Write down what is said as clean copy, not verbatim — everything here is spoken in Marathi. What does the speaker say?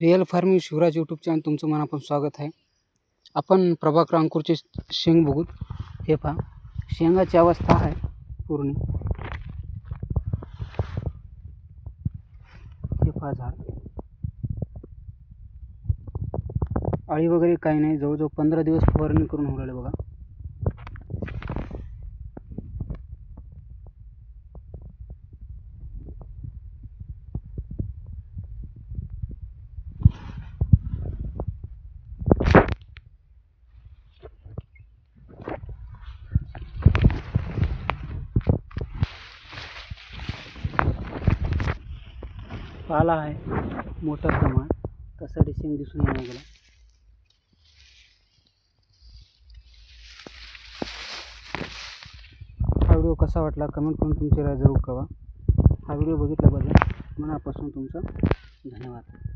Real farming Shivraj YouTube channel तुमचं मनापासून स्वागत आहे. आपण प्रभाकर अंकुरचे शेंग बघू. हे पहा, शेंगाची अवस्था आहे पूर्ण. हे पहा झाड, अळी वगैरे काही नाही. जवळजवळ 15 दिवस फवारणी करून होऊ राहिले बघा. पाला आहे मोठा प्रमाण, कसाडी शेंग दिसून येऊ लागला. हा व्हिडिओ कसा वाटला कमेंट करून तुमची राय जरूर कळवा. हा व्हिडिओ बघितल्याबद्दल मनापासून तुमचं धन्यवाद.